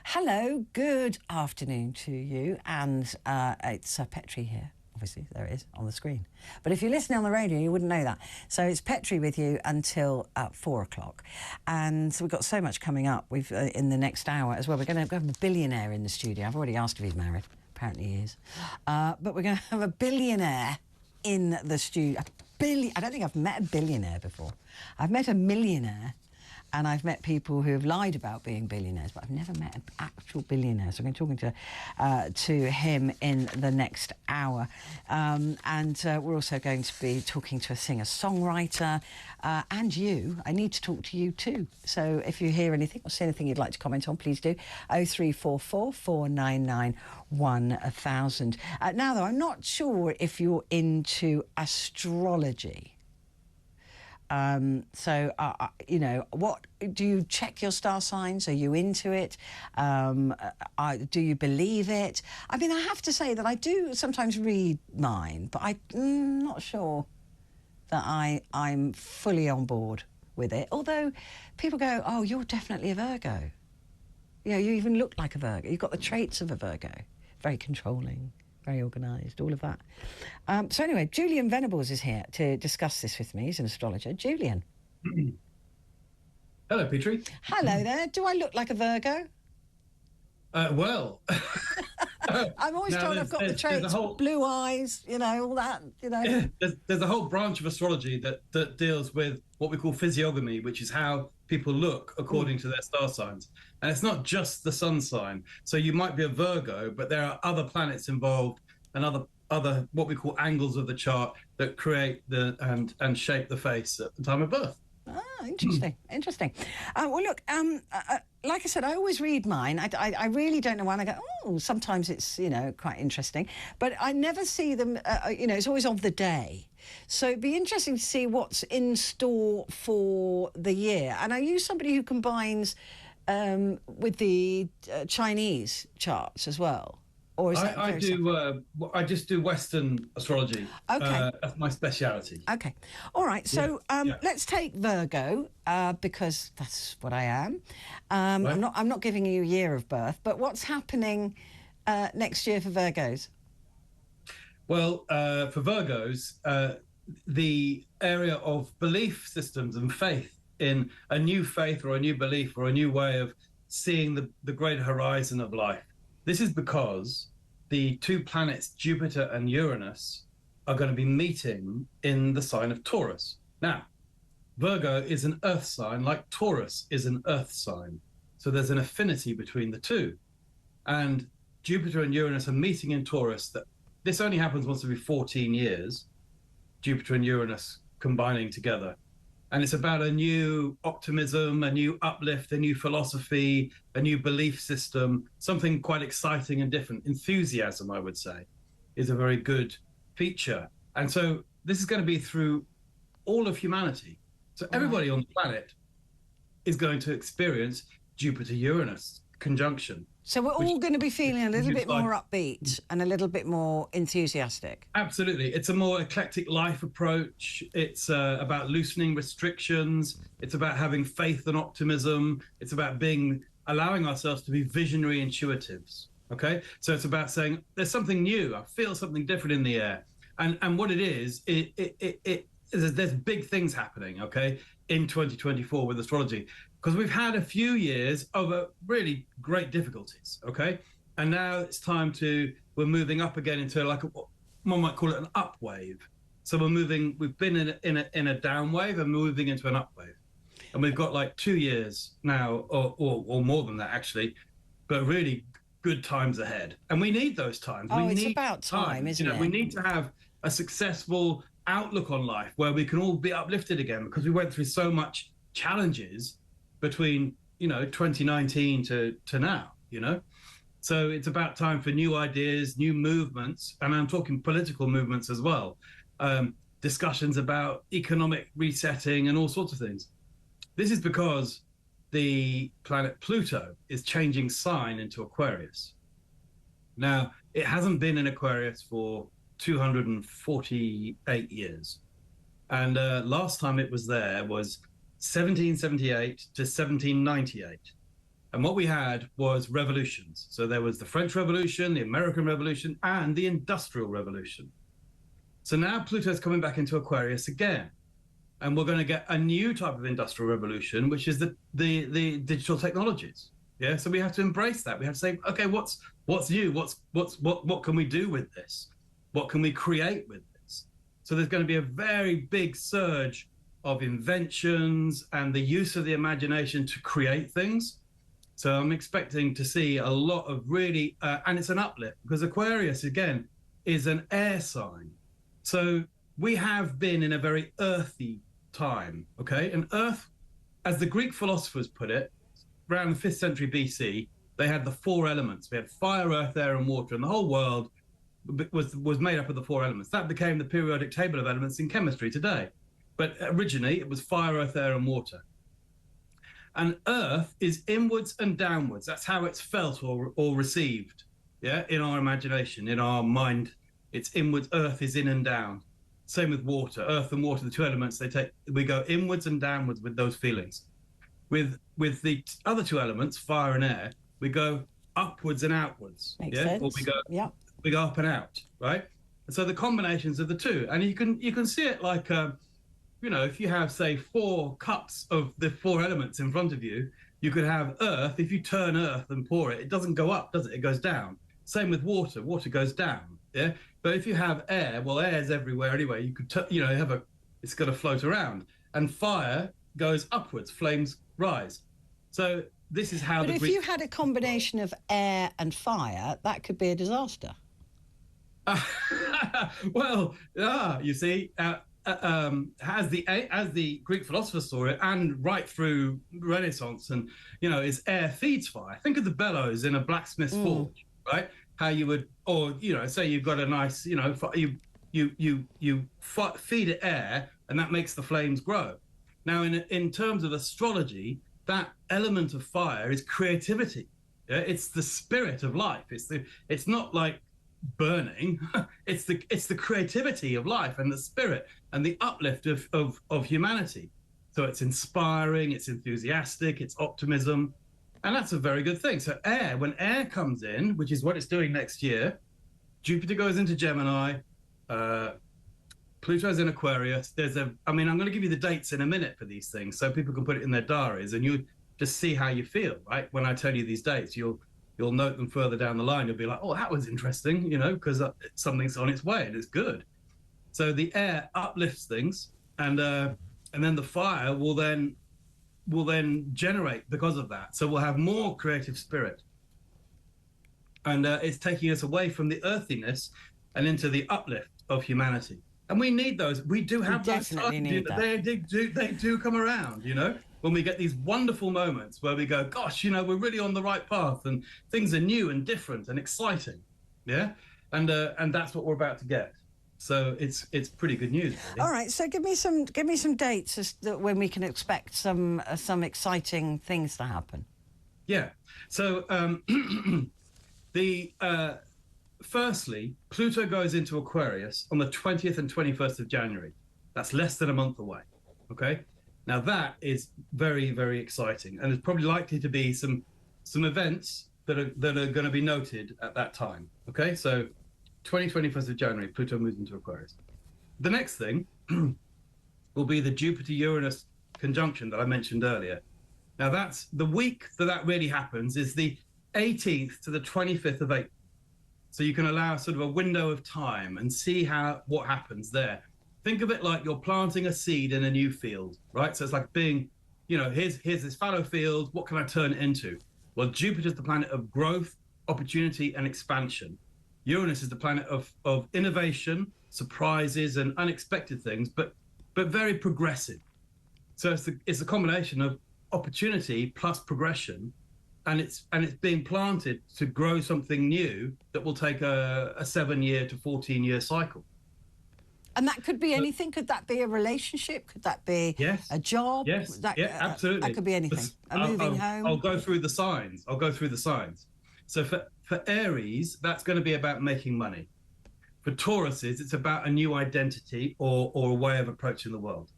Hello, good afternoon to you. And it's Petri here. Obviously, there it is on the screen. But if you're listening on the radio, you wouldn't know that. So it's Petri with you until 4 o'clock. And we've got so much coming up. We've in the next hour as well. We're going to have a billionaire in the studio. I've already asked if he's married. Apparently he is. But we're going to have a billionaire in the studio. I don't think I've met a billionaire before. I've met a millionaire. And I've met people who have lied about being billionaires, but I've never met an actual billionaire. So I'm going to be talking to him in the next hour. And we're also going to be talking to a singer-songwriter and you. I need to talk to you too. So if you hear anything or see anything you'd like to comment on, please do. 0344 499 1000. Now, though, I'm not sure if you're into astrology. You know, what do you check your star signs? Are you into it? Do you believe it? I mean, I have to say that I do sometimes read mine, but I'm not sure that I'm fully on board with it. Although people go, "Oh, you're definitely a Virgo. You know, you even look like a Virgo. You've got the traits of a Virgo. Very controlling, very organised, all of that." So anyway, Julian Venables is here to discuss this with me. He's an astrologer. Julian. Hello, Petri. Hello there. Do I look like a Virgo? Well... I'm always told I've got the traits, blue eyes, you know, all that, you know. There's a whole branch of astrology that deals with what we call physiognomy, which is how people look according to their star signs. And it's not just the sun sign. So you might be a Virgo, but there are other planets involved and other what we call angles of the chart that create and shape the face at the time of birth. Ah, interesting, interesting. Well, look, like I said, I always read mine. I really don't know when. I go, oh, sometimes it's, you know, quite interesting. But I never see them, you know, it's always of the day. So it'd be interesting to see what's in store for the year. And are you somebody who combines with the Chinese charts as well? Or is that I just do Western astrology. Okay. That's my speciality. Okay. All right. So let's take Virgo because that's what I am. Right. I'm not giving you a year of birth, but what's happening next year for Virgos? Well, for Virgos, the area of belief systems and faith in a new faith or a new belief or a new way of seeing the greater horizon of life. This is because the two planets, Jupiter and Uranus, are going to be meeting in the sign of Taurus. Now, Virgo is an earth sign, like Taurus is an earth sign. So there's an affinity between the two. And Jupiter and Uranus are meeting in Taurus. This only happens once every 14 years, Jupiter and Uranus combining together. And it's about a new optimism, a new uplift, a new philosophy, a new belief system, something quite exciting and different. Enthusiasm, I would say, is a very good feature. And so this is going to be through all of humanity. So everybody on the planet is going to experience Jupiter-Uranus conjunction. So we're all going to be feeling a little bit more upbeat and a little bit more enthusiastic. Absolutely. It's a more eclectic life approach. It's about loosening restrictions. It's about having faith and optimism. It's about allowing ourselves to be visionary intuitives. Okay? So it's about saying, there's something new. I feel something different in the air. And what it is, there's big things happening, okay, in 2024 with astrology. Because we've had a few years of really great difficulties, okay? And now it's time we're moving up again into like one might call it an up wave. So we've been in a down wave and moving into an up wave. And we've got like 2 years now, or more than that actually, but really good times ahead. And we need those times. It's about time, isn't it? We need to have a successful outlook on life where we can all be uplifted again, because we went through so much challenges between, you know, 2019 to now, you know. So it's about time for new ideas, new movements, and I'm talking political movements as well, discussions about economic resetting and all sorts of things. This is because the planet Pluto is changing sign into Aquarius. Now, it hasn't been in Aquarius for 248 years. And last time it was there was 1778 to 1798. And what we had was revolutions. So there was the French Revolution, the American Revolution, and the Industrial Revolution. So now Pluto's coming back into Aquarius again. And we're going to get a new type of industrial revolution, which is the digital technologies. Yeah. So we have to embrace that. We have to say, okay, what's new? What can we do with this? What can we create with this? So there's going to be a very big surge of inventions and the use of the imagination to create things. So I'm expecting to see a lot of really, and it's an uplift, because Aquarius, again, is an air sign. So we have been in a very earthy time, okay? And Earth, as the Greek philosophers put it, around the 5th century BC, they had the 4 elements. We had fire, earth, air, and water, and the whole world was made up of the 4 elements. That became the periodic table of elements in chemistry today. But originally, it was fire, earth, air, and water. And Earth is inwards and downwards. That's how it's felt or received, yeah, in our imagination, in our mind. It's inwards. Earth is in and down. Same with water. Earth and water, the 2 elements, we go inwards and downwards with those feelings. With the other 2 elements, fire and air, we go upwards and outwards. Makes sense. Or we go up and out, right? And so the combinations of the 2, and you can see it like if you have, say, 4 cups of the 4 elements in front of you, you could have earth. If you turn earth and pour it, it doesn't go up, does it? It goes down. Same with water. Water goes down. Yeah. But if you have air, well, air is everywhere anyway. You could, it's going to float around. And fire goes upwards. Flames rise. So this is how. But if you had a combination of air and fire, that could be a disaster. Well, you see. As the Greek philosophers saw it, and right through Renaissance, and is air feeds fire. Think of the bellows in a blacksmith's forge, right? How you would, or say you've got a nice, you feed it air, and that makes the flames grow. Now, in terms of astrology, that element of fire is creativity. Yeah? It's the spirit of life. It's not like burning. It's the creativity of life and the spirit and the uplift of humanity. So it's inspiring, it's enthusiastic, it's optimism, and that's a very good thing. So when air comes in, which is what it's doing next year, Jupiter goes into Gemini, Pluto's in Aquarius. I'm going to give you the dates in a minute for these things so people can put it in their diaries, and you just see how you feel, right? When I tell you these dates, you'll note them further down the line. You'll be like, oh, that was interesting, because something's on its way and it's good. So the air uplifts things, and then the fire will then generate because of that. So we'll have more creative spirit. And it's taking us away from the earthiness and into the uplift of humanity. And we need those. We do have those. Definitely need that. They do come around, when we get these wonderful moments where we go, gosh, we're really on the right path, and things are new and different and exciting. Yeah. And that's what we're about to get. So it's pretty good news, really. All right. So give me some dates as to when we can expect some exciting things to happen. Yeah. So firstly, Pluto goes into Aquarius on the 20th and 21st of January. That's less than a month away. Okay. Now that is very, very exciting, and there's probably likely to be some events that are going to be noted at that time. Okay, so 21st of January, Pluto moves into Aquarius. The next thing will be the Jupiter-Uranus conjunction that I mentioned earlier. Now that's the week that really happens is the 18th to the 25th of April. So you can allow sort of a window of time and see what happens there. Think of it like you're planting a seed in a new field, right? So it's like being, here's this fallow field. What can I turn it into? Well, Jupiter's the planet of growth, opportunity, and expansion. Uranus is the planet of innovation, surprises, and unexpected things, but very progressive. So it's a combination of opportunity plus progression, and it's being planted to grow something new that will take a 7-year to 14-year cycle. And that could be anything. Could that be a relationship? Could that be a job? Yes. Absolutely. That could be anything. Moving home. I'll go through the signs. So for Aries, that's going to be about making money. For Tauruses, it's about a new identity or a way of approaching the world.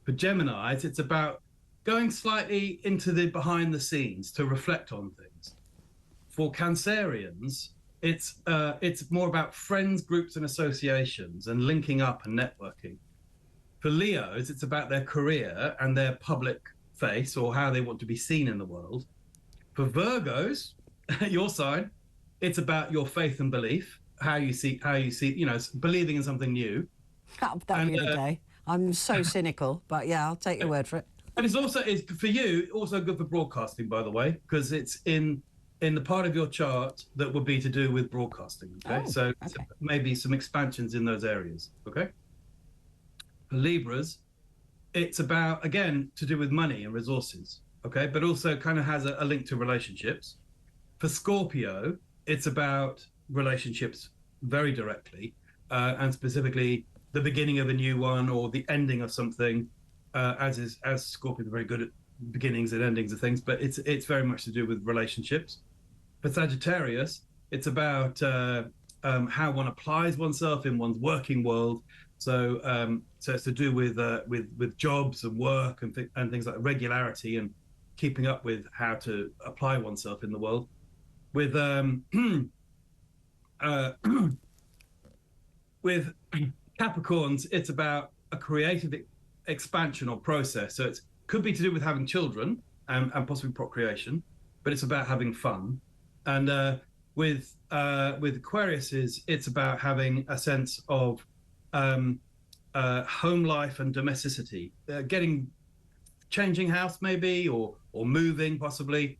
For Geminis, it's about going slightly into the behind the scenes to reflect on things. For Cancerians, it's more about friends, groups, and associations, and linking up and networking. For Leos, it's about their career and their public face, or how they want to be seen in the world. For Virgos, your sign, it's about your faith and belief, how you see, believing in something new. That'll be the day. I'm so cynical, but yeah, I'll take your word for it. And it's for you also good for broadcasting, by the way, because it's in the part of your chart that would be to do with broadcasting. Okay, so maybe some expansions in those areas. Okay. For Libras, it's about, again, to do with money and resources. Okay, but also kind of has a link to relationships. For Scorpio, it's about relationships very directly, and specifically the beginning of a new one or the ending of something. As Scorpions are very good at beginnings and endings of things, but it's very much to do with relationships. For Sagittarius, it's about how one applies oneself in one's working world. So it's to do with jobs and work and things like regularity and keeping up with how to apply oneself in the world. With with Capricorns, it's about a creative expansion or process. So it could be to do with having children and possibly procreation, but it's about having fun. And with Aquariuses, it's about having a sense of home life and domesticity, changing house maybe, or moving possibly.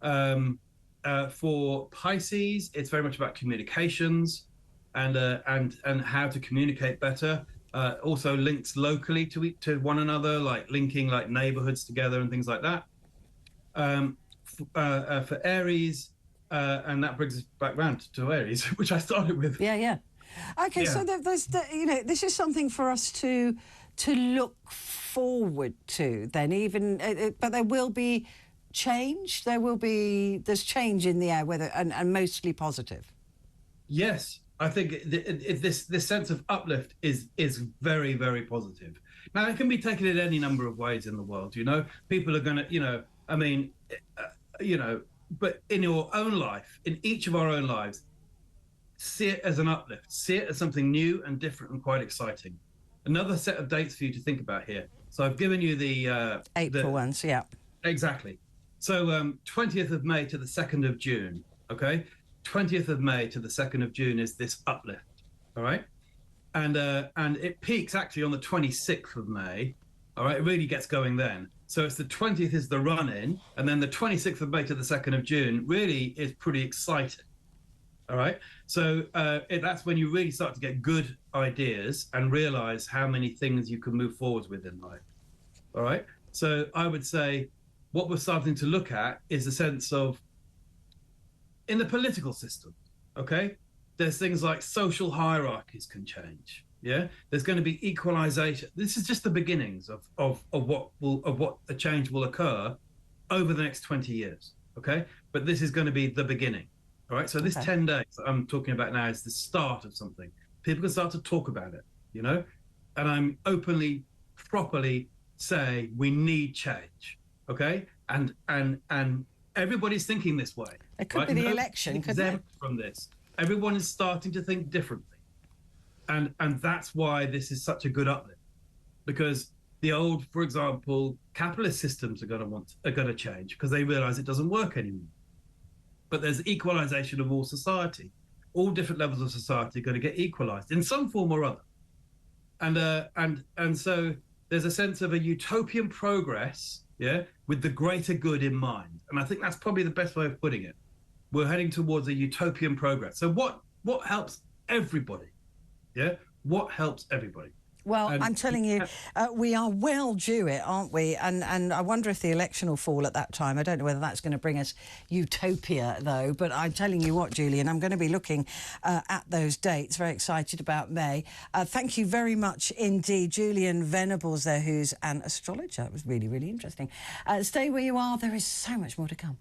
For Pisces, it's very much about communications and how to communicate better. Also links locally to one another, like linking like neighborhoods together and things like that. For Aries, and that brings us back round to Aries, which I started with. Yeah. Okay, so there's this is something for us to look forward to. Then but there will be change. There's change in the air, and mostly positive. Yes. I think this sense of uplift is very, very positive. Now, it can be taken in any number of ways in the world. People are going to, but in your own life, in each of our own lives, see it as an uplift. See it as something new and different and quite exciting. Another set of dates for you to think about here. So I've given you the April ones, yeah. Exactly. So 20th of May to the 2nd of June. Okay. 20th of May to the 2nd of June is this uplift, all right? And it peaks actually on the 26th of May, all right? It really gets going then. So it's the 20th is the run-in, and then the 26th of May to the 2nd of June really is pretty exciting, all right? So that's when you really start to get good ideas and realize how many things you can move forwards with in life, all right? So I would say what we're starting to look at is a sense of, in the political system, okay, there's things like social hierarchies can change. Yeah, there's going to be equalization. This is just the beginnings of what a change will occur over the next 20 years. Okay, but this is going to be the beginning. All right. So this 10 days that I'm talking about now is the start of something. People can start to talk about it. And I'm openly, properly say we need change. Okay, and everybody's thinking this way. It could be the election, couldn't it? From this, everyone is starting to think differently, and that's why this is such a good uplift, because the old, for example, capitalist systems are going to change because they realise it doesn't work anymore. But there's equalisation of all society, all different levels of society are going to get equalised in some form or other, and so there's a sense of a utopian progress. Yeah, with the greater good in mind. And I think that's probably the best way of putting it. We're heading towards a utopian progress. So what helps everybody? Yeah, what helps everybody? Well, I'm telling you, we are well due it, aren't we? And I wonder if the election will fall at that time. I don't know whether that's going to bring us utopia, though. But I'm telling you what, Julian, I'm going to be looking at those dates. Very excited about May. Thank you very much indeed, Julian Venables there, who's an astrologer. It was really, really interesting. Stay where you are. There is so much more to come.